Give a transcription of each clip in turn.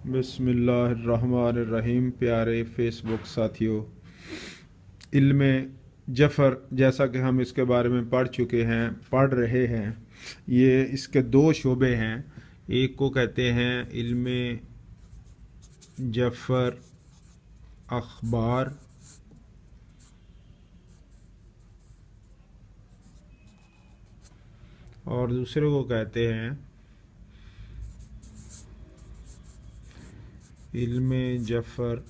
बिस्मिल्लाहिर्रहमानिर्रहीम। प्यारे फेसबुक साथियों, इल्म जफ़र जैसा कि हम इसके बारे में पढ़ रहे हैं, ये इसके दो शोबे हैं। एक को कहते हैं इल्म जफ़र अखबार, और दूसरे को कहते हैं इल्म जफ़र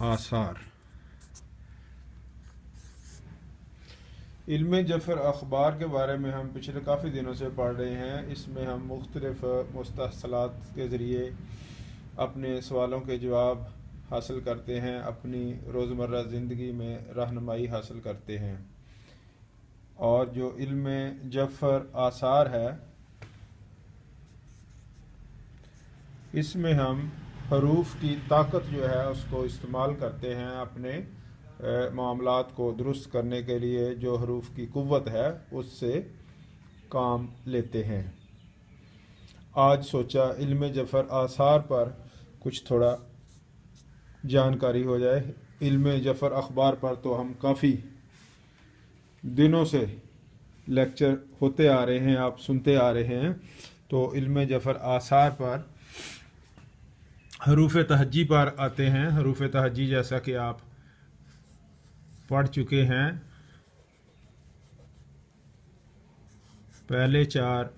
आसार। इल्म जफ़र अखबार के बारे में हम पिछले काफ़ी दिनों से पढ़ रहे हैं। इसमें हम मुख्तलिफ़ मुस्तहसलात के ज़रिए अपने सवालों के जवाब हासिल करते हैं, अपनी रोज़मर्रा ज़िंदगी में रहनुमाई हासिल करते हैं। और जो इल्म जफ़र आसार है, इसमें हम हरूफ की ताकत जो है उसको इस्तेमाल करते हैं अपने मामलात को दुरुस्त करने के लिए। जो हरूफ की कुव्वत है उससे काम लेते हैं। आज सोचा इल्म जफ़र आसार पर कुछ थोड़ा जानकारी हो जाए। इल्म जफ़र अखबार पर तो हम काफ़ी दिनों से लेक्चर होते आ रहे हैं, आप सुनते आ रहे हैं। तो इल्म जफ़र आसार पर हरूफ तहज्जी पर आते हैं। हरूफ तहज्जी जैसा कि आप पढ़ चुके हैं, पहले चार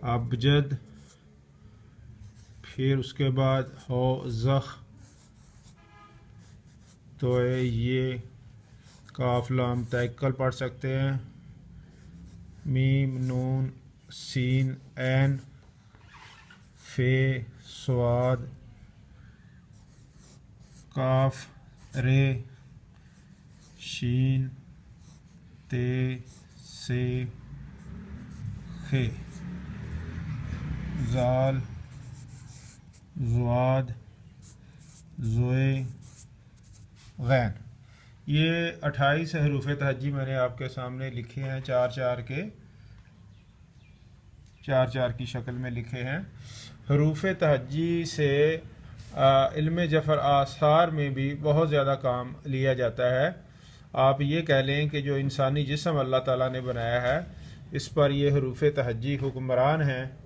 अबजद, फिर उसके बाद हो ज़ख, तो ये काफ लाम तैक्कल पढ़ सकते हैं, मीम नून सीन ऐन फे स्वाद काफ रे शीन ते से खे जाल ज़ुआद ज़ोए गैन। ये 28 हरूफ तहज्जी मैंने आपके सामने लिखे हैं, चार चार की शक्ल में लिखे हैं। हरूफ तहज्जी से इल्म जफ़र आसार में भी बहुत ज़्यादा काम लिया जाता है। आप ये कह लें कि जो इंसानी जिस्म अल्लाह ताला ने बनाया है, इस पर ये हरूफ तहज्जी हुक्मरान हैं।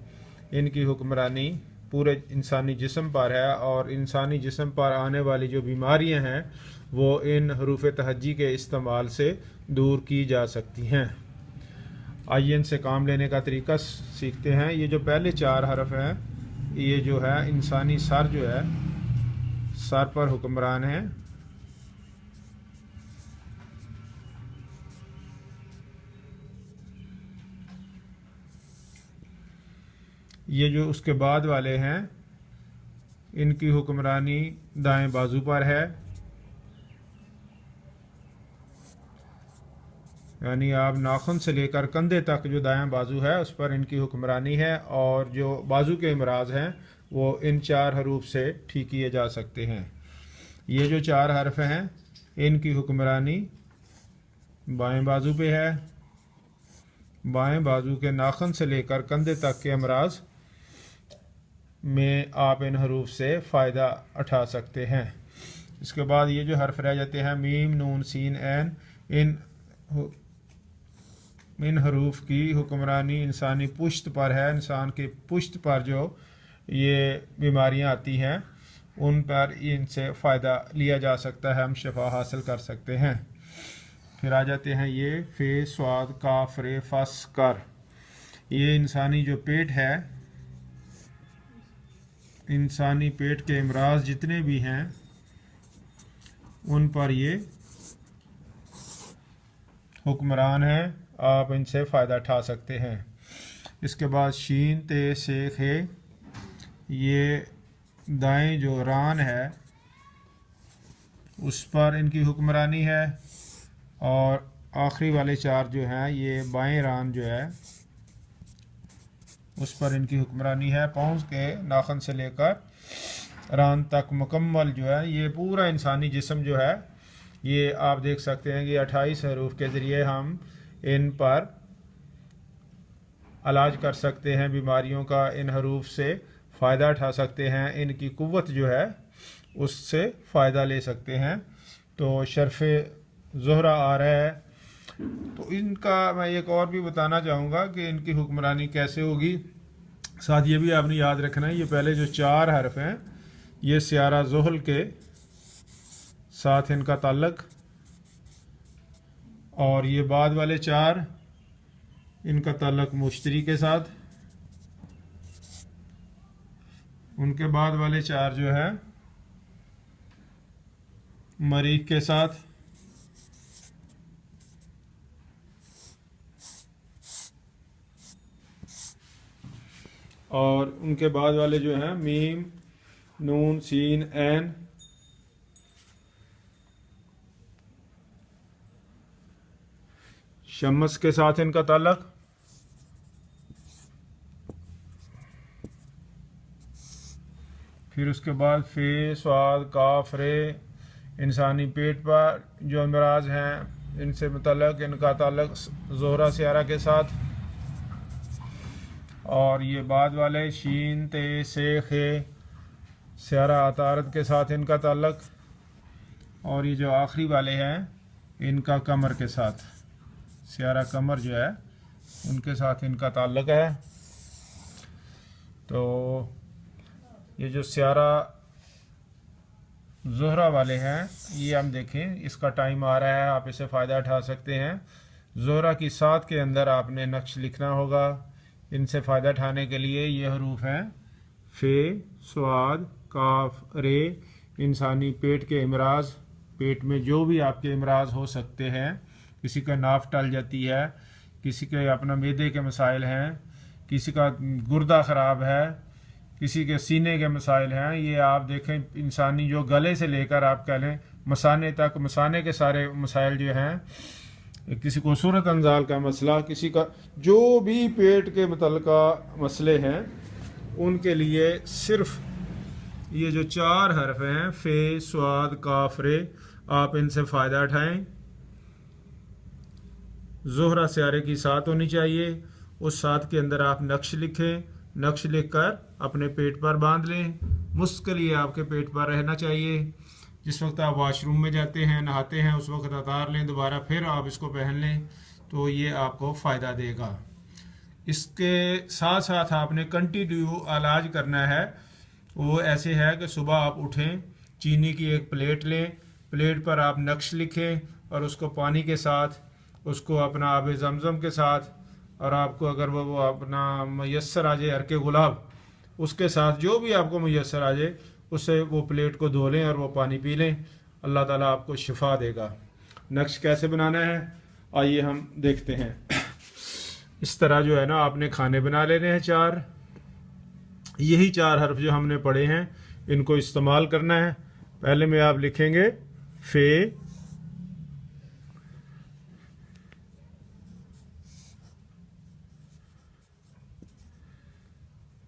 इनकी हुक्मरानी पूरे इंसानी जिस्म पर है, और इंसानी जिस्म पर आने वाली जो बीमारियां हैं वो इन हरूफ तहज्जी के इस्तेमाल से दूर की जा सकती हैं। आइए इनसे काम लेने का तरीका सीखते हैं। ये जो पहले चार हरफ हैं, ये जो है इंसानी सर जो है, सर पर हुक्मरान है। ये जो उसके बाद वाले हैं, इनकी हुक्मरानी दाएं बाजू पर है, यानी आप नाखून से लेकर कंधे तक जो दायां बाजू है उस पर इनकी हुक्मरानी है। और जो बाजू के अमराज हैं वो इन चार हरूफ से ठीक किए जा सकते हैं। ये जो चार हरफ हैं, इनकी हुक्मरानी बाएं बाजू पे है। बाएं बाजू के नाखून से लेकर कंधे तक के अमराज में आप इन हरूफ से फ़ायदा उठा सकते हैं। इसके बाद ये जो हरफ रह जाते हैं, मीम नून सीन ऐन, इन हरूफ की हुक्मरानी इंसानी पुश्त पर है। इंसान के पुश्त पर जो ये बीमारियां आती हैं उन पर इनसे फ़ायदा लिया जा सकता है, हम शफा हासिल कर सकते हैं। फिर आ जाते हैं ये फे स्वाद काफ रे फस कर। ये इंसानी जो पेट है, इंसानी पेट के अमराज जितने भी हैं उन पर ये हुक्मरान है, आप इनसे फ़ायदा उठा सकते हैं। इसके बाद शीन ते से खे, ये दाएं जो रान है उस पर इनकी हुक्मरानी है। और आखिरी वाले चार जो हैं, ये बाएं रान जो है उस पर इनकी हुक्मरानी है। पाँव के नाखून से लेकर रान तक मुकम्मल जो है, ये पूरा इंसानी जिस्म जो है, ये आप देख सकते हैं कि 28 हरूफ के ज़रिए हम इन पर इलाज कर सकते हैं बीमारियों का। इन हरूफ से फ़ायदा उठा सकते हैं, इनकी कुव्वत जो है उससे फ़ायदा ले सकते हैं। तो शर्फ़ ज़ोहरा आ रहा है, तो इनका मैं एक और भी बताना चाहूँगा कि इनकी हुक्मरानी कैसे होगी। साथ ये भी आपने याद रखना है, ये पहले जो 4 हर्फ हैं ये सियारा ज़ुहल के साथ इनका ताल्लुक़, और ये बाद वाले 4 इनका ताल्लुक़ मुश्तरी के साथ, उनके बाद वाले 4 जो है मरीख के साथ, और उनके बाद वाले जो हैं मीम, नून, सीन, ऐन, शम्स के साथ इनका ताल्लुक़, फिर उसके बाद फे, स्वाद, काफ, रे, इंसानी पेट पर जो अमराज हैं इनसे मुतल्लक़ इनका ताल्लुक़ ज़ोहरा सियारा के साथ, और ये बाद वाले शीन, ते, से, खे सियारा अतारत के साथ इनका ताल्लुक़, और ये जो आखिरी वाले हैं इनका कमर के साथ, सियारा कमर जो है उनके साथ इनका ताल्लुक़ है। तो ये जो सियारा ज़ोहरा वाले हैं ये हम देखें, इसका टाइम आ रहा है, आप इसे फ़ायदा उठा सकते हैं। ज़ोहरा की साथ के अंदर आपने नक्श लिखना होगा। इनसे फ़ायदा उठाने के लिए ये हरूफ हैं फ़े, स्वाद, काफ, रे, इंसानी पेट के इमराज, पेट में जो भी आपके इमराज हो सकते हैं, किसी का नाफ टल जाती है, किसी के अपना मैदे के मसाइल हैं, किसी का गुर्दा ख़राब है, किसी के सीने के मसाइल हैं, ये आप देखें इंसानी जो गले से लेकर आप कह लें मसाने तक, मसाने के सारे मसाइल जो हैं, किसी को सूरत अंजाल का मसला, किसी का जो भी पेट के मुतल्लिका मसले हैं उनके लिए सिर्फ ये जो 4 हर्फ हैं फ़े, स्वाद, काफ, रे, आप इनसे फ़ायदा उठाएं। ज़ोहरा सियारे की साथ होनी चाहिए, उस साथ के अंदर आप नक्श लिखें, नक्श लिखकर अपने पेट पर बांध लें। मुश्किल ये आपके पेट पर रहना चाहिए। जिस वक्त आप वॉशरूम में जाते हैं, नहाते हैं, उस वक्त उतार लें, दोबारा फिर आप इसको पहन लें, तो ये आपको फ़ायदा देगा। इसके साथ साथ आपने कंटिन्यू इलाज करना है। वो ऐसे है कि सुबह आप उठें, चीनी की एक प्लेट लें, प्लेट पर आप नक्श लिखें और उसको पानी के साथ, उसको अपना आब ज़मज़म के साथ, और आपको अगर वो अपना मैसर आ जाए अर्के गुलाब, उसके साथ जो भी आपको मैसर आ जाए उससे वो प्लेट को धो लें और वो पानी पी लें। अल्लाह ताला आपको शिफा देगा। नक्श कैसे बनाना है आइए हम देखते हैं। इस तरह जो है ना आपने खाने बना लेने हैं 4, यही 4 हर्फ जो हमने पढ़े हैं इनको इस्तेमाल करना है। पहले में आप लिखेंगे फ़े,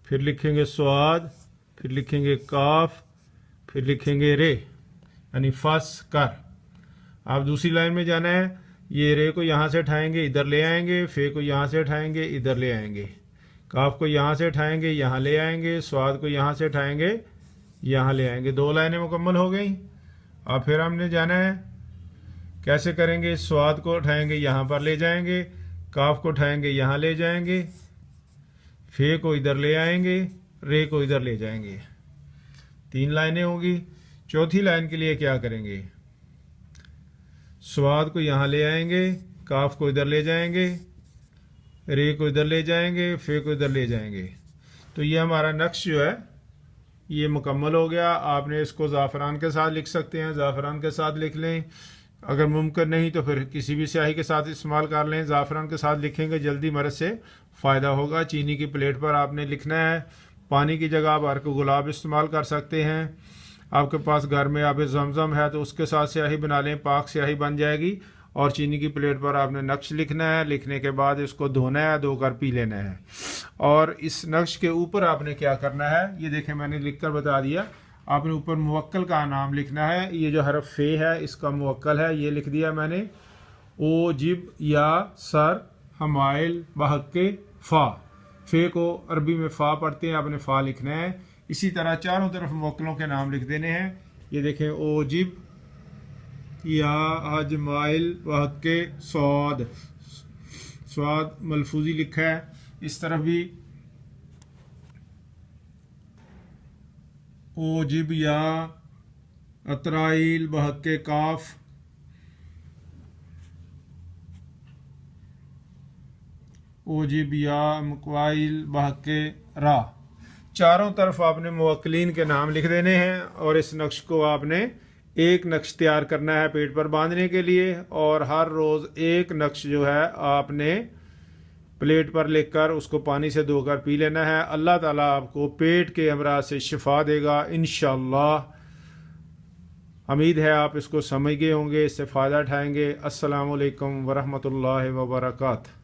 फिर लिखेंगे स्वाद, फिर लिखेंगे काफ, फिर लिखेंगे रे, यानी फस कर। आप दूसरी लाइन में जाना है, ये रे को यहाँ से उठाएंगे इधर ले आएंगे, फे को यहाँ से उठाएंगे इधर ले आएंगे, काफ को यहाँ से उठाएंगे यहाँ ले आएंगे, स्वाद को यहाँ से उठाएंगे यहाँ ले आएंगे। 2 लाइनें मुकम्मल हो गई। अब फिर हमने जाना है कैसे करेंगे, स्वाद को उठाएंगे यहाँ पर ले जाएंगे, काफ को उठाएंगे यहाँ ले जाएंगे, फे को इधर ले आएंगे, रे को इधर ले जाएंगे। 3 लाइनें होंगी। चौथी लाइन के लिए क्या करेंगे, स्वाद को यहाँ ले आएंगे, काफ को इधर ले जाएंगे, रे को इधर ले जाएंगे, फे को इधर ले जाएंगे। तो ये हमारा नक्श जो है ये मुकम्मल हो गया। आपने इसको ज़ाफ़रान के साथ लिख सकते हैं, ज़ाफ़रान के साथ लिख लें, अगर मुमकिन नहीं तो फिर किसी भी स्याही के साथ इस्तेमाल कर लें। ज़ाफ़रान के साथ लिखेंगे जल्दी मरद से फ़ायदा होगा। चीनी की प्लेट पर आपने लिखना है, पानी की जगह आप अर्क गुलाब इस्तेमाल कर सकते हैं। आपके पास घर में आब ज़मज़म है तो उसके साथ स्याही बना लें, पाक स्याही बन जाएगी। और चीनी की प्लेट पर आपने नक्श लिखना है, लिखने के बाद इसको धोना है, धोकर पी लेना है। और इस नक्श के ऊपर आपने क्या करना है, ये देखें मैंने लिखकर बता दिया। आपने ऊपर मुवक्कल का नाम लिखना है। ये जो हरफ फ़े है इसका मुवक्कल है, ये लिख दिया मैंने। ओ जिब या सर हमाइल बहक के फ़ा, फ़े को अरबी में फ़ा पढ़ते हैं, आपने फ़ा लिखना है। इसी तरह चारों तरफ मुवक्किलों के नाम लिख देने हैं। ये देखें, ओजिब या अजमाइल वहक्के सौद, स्वाद मलफूजी लिखा है। इस तरफ भी ओजिब या अतराइल बहक्के काफ, ओजिब या मकवाइल बहक्के रा। चारों तरफ आपने मुवक्किलीन के नाम लिख देने हैं और इस नक्श को आपने एक नक्श तैयार करना है पेट पर बांधने के लिए, और हर रोज़ एक नक्श जो है आपने प्लेट पर लिखकर उसको पानी से धोकर पी लेना है। अल्लाह ताला आपको पेट के अमराज से शिफा देगा इंशाअल्लाह। उम्मीद है आप इसको समझ गए होंगे, इससे फ़ायदा उठाएंगे। अस्सलामु अलैकुम वरहमतुल्लाहि वबरकातुहू।